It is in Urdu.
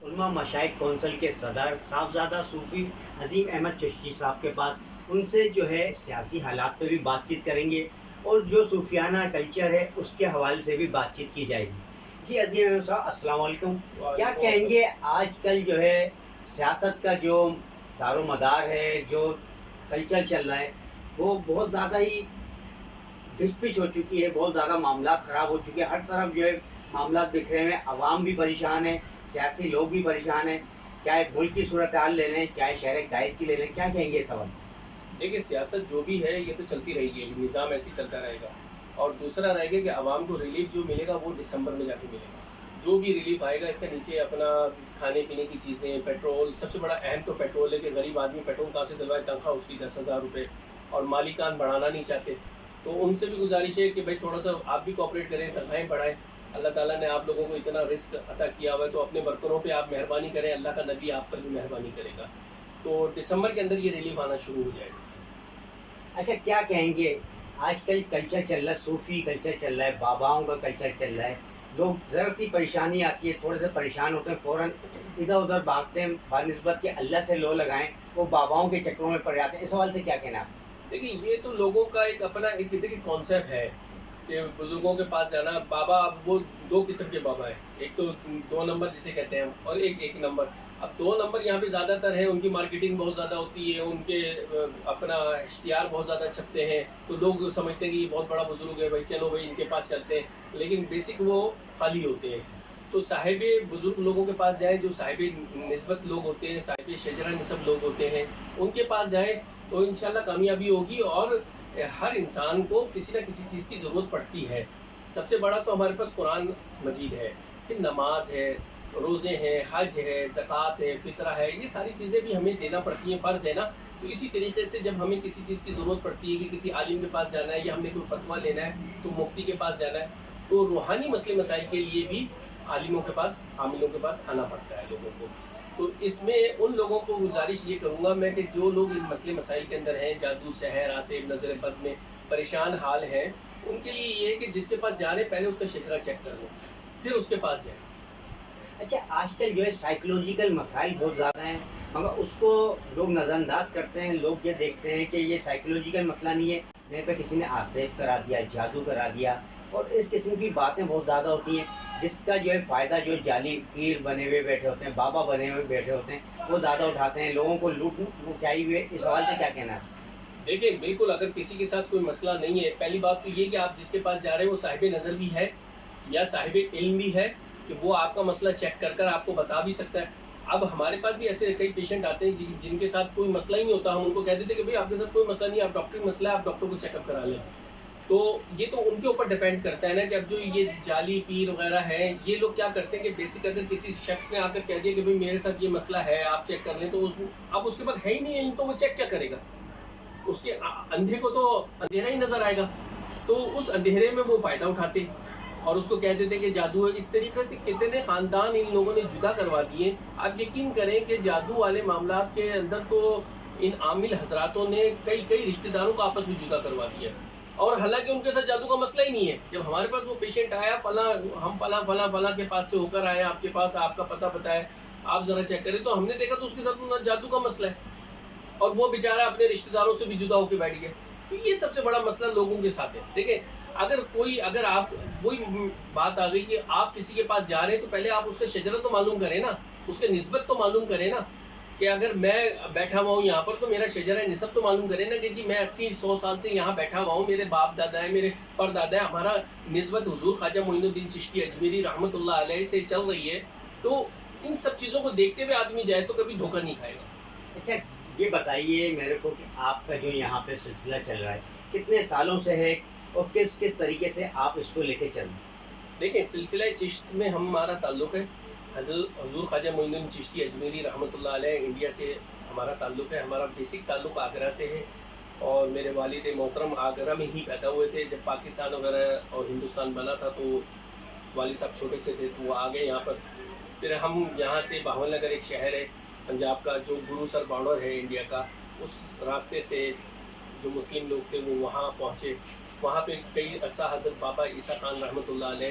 علماء مشائخ کونسل کے صدر صاحبزادہ صوفی عظیم احمد چشتی صاحب کے پاس، ان سے جو ہے سیاسی حالات پہ بھی بات چیت کریں گے اور جو صوفیانہ کلچر ہے اس کے حوالے سے بھی بات چیت کی جائے گی۔ جی عظیم احمد صاحب السلام علیکم، کیا کہیں گے آج کل جو ہے سیاست کا جو دار و مدار ہے، جو کلچر چل رہا ہے وہ بہت زیادہ ہی گھچ پچ ہو چکی ہے، بہت زیادہ معاملات خراب ہو چکے ہیں، ہر طرف جو ہے معاملات دکھ رہے ہیں، عوام بھی پریشان ہے، سیاسی لوگ بھی پریشان ہیں، چاہے ملک کی صورتحال لے لیں چاہے شہر قائد کی لے لیں، کیا کہیں گے اس سوال؟ دیکھیں سیاست جو بھی ہے یہ تو چلتی رہے گی، نظام ایسے چلتا رہے گا، اور دوسرا رہے گا کہ عوام کو ریلیف جو ملے گا وہ دسمبر میں جا کے ملے گا۔ جو بھی ریلیف آئے گا اس کے نیچے اپنا کھانے پینے کی چیزیں، پیٹرول، سب سے بڑا اہم تو پیٹرول ہے کہ غریب آدمی پیٹرول کہاں سے دلوائے، تنخواہ اس کی 10,000 روپے، اور مالکان بڑھانا نہیں چاہتے، تو ان سے بھی گزارش ہے کہ بھائی تھوڑا سا آپ بھی کوآپریٹ کریں، تنخواہیں بڑھائیں۔ اللہ تعالیٰ نے آپ لوگوں کو اتنا رزق عطا کیا ہوا ہے تو اپنے ورکروں پہ آپ مہربانی کریں، اللہ کا نبی آپ پر بھی مہربانی کرے گا، تو دسمبر کے اندر یہ ریلیف آنا شروع ہو جائے گا۔ اچھا کیا کہیں گے آج کل کلچر چل رہا ہے، صوفی کلچر چل رہا ہے، باباؤں کا کلچر چل رہا ہے، لوگ ذرا سی پریشانی آتی ہے تھوڑے سے پریشان ہوتے ہیں فوراً ادھر ادھر بھاگتے ہیں، بنسبت کہ اللہ سے لو لگائیں وہ باباؤں کے چکروں میں پڑ جاتے ہیں، اس حوالے سے کیا کہنا ہے آپ؟ دیکھیے یہ تو لوگوں کا ایک اپنا ایک دیکھیے کانسیپٹ ہے کہ بزرگوں کے پاس جانا، بابا اب وہ دو قسم کے بابا ہیں، ایک تو 2 نمبر جسے کہتے ہیں ہم، اور ایک 1 نمبر۔ اب 2 نمبر یہاں پہ زیادہ تر ہے، ان کی مارکیٹنگ بہت زیادہ ہوتی ہے، ان کے اپنا اشتہار بہت زیادہ چھپتے ہیں، تو لوگ سمجھتے ہیں کہ یہ بہت بڑا بزرگ ہے، بھائی چلو بھائی ان کے پاس چلتے ہیں، لیکن بیسک وہ خالی ہوتے ہیں۔ تو صاحب بزرگ لوگوں کے پاس جائیں، جو صاحب نسبت لوگ ہوتے ہیں، صاحب شجرہ نسب لوگ ہوتے ہیں، ان کے پاس جائیں تو انشاءاللہ کامیابی ہوگی۔ اور ہر انسان کو کسی نہ کسی چیز کی ضرورت پڑتی ہے، سب سے بڑا تو ہمارے پاس قرآن مجید ہے، پھر نماز ہے، روزے ہیں، حج ہے، زکوٰۃ ہے، فطرہ ہے، یہ ساری چیزیں بھی ہمیں دینا پڑتی ہیں، فرض ہے نا۔ تو اسی طریقے سے جب ہمیں کسی چیز کی ضرورت پڑتی ہے کہ کسی عالم کے پاس جانا ہے یا ہم نے کوئی فتویٰ لینا ہے تو مفتی کے پاس جانا ہے، تو روحانی مسئلے مسائل کے لیے بھی عالموں کے پاس، عاملوں کے پاس آنا پڑتا ہے لوگوں کو۔ تو اس میں ان لوگوں کو گزارش یہ کروں گا میں کہ جو لوگ ان مسئلے مسائل کے اندر ہیں، جادو، سحر، عاصب، نظر بد میں پریشان حال ہیں، ان کے لیے یہ ہے کہ جس کے پاس جا رہے ہیں پہلے اس کا شجرہ چیک کر لو، پھر اس کے پاس جائیں۔ اچھا آج کل جو ہے سائیکولوجیکل مسائل بہت زیادہ ہیں، مگر اس کو لوگ نظر انداز کرتے ہیں، لوگ یہ دیکھتے ہیں کہ یہ سائیکولوجیکل مسئلہ نہیں ہے، میرے پہ کسی نے آسیب کرا دیا، جادو کرا دیا، اور اس قسم کی باتیں بہت زیادہ ہوتی ہیں، جس کا جو ہے فائدہ جو جعلی پیر بنے ہوئے بیٹھے ہوتے ہیں، بابا بنے ہوئے بیٹھے ہوتے ہیں وہ زیادہ اٹھاتے ہیں، لوگوں کو لوٹ مچائی ہوئے، اس حوالے سے کیا کہنا ہے؟ دیکھیں بالکل اگر کسی کے ساتھ کوئی مسئلہ نہیں ہے، پہلی بات تو یہ کہ آپ جس کے پاس جا رہے ہیں وہ صاحب نظر بھی ہے یا صاحب علم بھی ہے کہ وہ آپ کا مسئلہ چیک کر کر آپ کو بتا بھی سکتا ہے۔ اب ہمارے پاس بھی ایسے کئی پیشنٹ آتے ہیں جن کے ساتھ کوئی مسئلہ ہی نہیں ہوتا، ہم ان کو کہہ دیتے کہ بھائی آپ کے ساتھ کوئی مسئلہ نہیں ہے، آپ ڈاکٹری مسئلہ ہے، آپ ڈاکٹر کو چیک اپ کرا لیں۔ تو یہ تو ان کے اوپر ڈیپینڈ کرتا ہے نا کہ اب جو یہ جعلی پیر وغیرہ ہیں یہ لوگ کیا کرتے ہیں کہ بیسک اگر کسی شخص نے آ کر کہہ دیا کہ بھائی میرے ساتھ یہ مسئلہ ہے آپ چیک کر لیں، تو اب اس کے پاس ہے ہی نہیں ہے تو وہ چیک کیا کرے گا؟ اس کے اندھے کو تو اندھیرا ہی نظر آئے گا، تو اس اندھیرے میں وہ فائدہ اٹھاتے اور اس کو کہہ دیتے کہ جادو ہے۔ اس طریقے سے کتنے خاندان ان لوگوں نے جدا کروا دیے۔ آپ یقین کریں کہ جادو والے معاملات کے اندر تو ان عامل حضراتوں نے کئی رشتہ داروں کو آپس میں جدا کروا دیا، اور حالانکہ ان کے ساتھ جادو کا مسئلہ ہی نہیں ہے۔ جب ہمارے پاس وہ پیشنٹ آیا، ہم فلاں کے پاس سے ہو کر آئے، آپ کے پاس آپ کا پتہ بتایا، آپ ذرا چیک کریں، تو ہم نے دیکھا تو اس کے ساتھ جادو کا مسئلہ ہے، اور وہ بیچارہ اپنے رشتہ داروں سے بھی جدا ہو کے بیٹھ گیا۔ تو یہ سب سے بڑا مسئلہ لوگوں کے ساتھ ہے۔ دیکھیں اگر آپ وہی بات آ گئی کہ آپ کسی کے پاس جا رہے ہیں تو پہلے آپ اس کا شجرہ تو معلوم کریں نا، اس کے نسبت تو معلوم کریں نا، کہ اگر میں بیٹھا ہوا ہوں یہاں پر تو میرا شجرہ نسب تو معلوم کریں نا کہ جی میں 80-100 سال سے یہاں بیٹھا ہوا ہوں، میرے باپ دادا ہیں، میرے پردادا ہیں، ہمارا نسبت حضور خواجہ معین الدین چشتی اجمیری رحمۃ اللہ علیہ سے چل رہی ہے۔ تو ان سب چیزوں کو دیکھتے ہوئے آدمی جائے تو کبھی دھوکہ نہیں کھائے گا۔ اچھا یہ بتائیے میرے کو کہ آپ کا جو یہاں پہ سلسلہ چل رہا ہے کتنے سالوں سے ہے اور کس طریقے سے آپ اس کو لے کے چل رہے ہیں؟ دیکھیں سلسلہ چشت میں ہمارا تعلق ہے، حضور خواجہ معین الدین چشتی اجمیری رحمۃ اللہ علیہ انڈیا سے ہمارا تعلق ہے۔ ہمارا بیسک تعلق آگرہ سے ہے، اور میرے والد محترم آگرہ میں ہی پیدا ہوئے تھے۔ جب پاکستان وغیرہ اور ہندوستان بنا تھا تو والد صاحب چھوٹے سے تھے تو وہ آ گئے یہاں پر۔ پھر ہم یہاں سے باہول نگر ایک شہر ہے پنجاب کا جو گرو سر بارڈر ہے انڈیا کا، اس راستے سے جو مسلم لوگ تھے وہ وہاں پہنچے۔ وہاں پہ کئی عرصہ حضرت بابا عیسیٰ خان رحمۃ اللہ علیہ،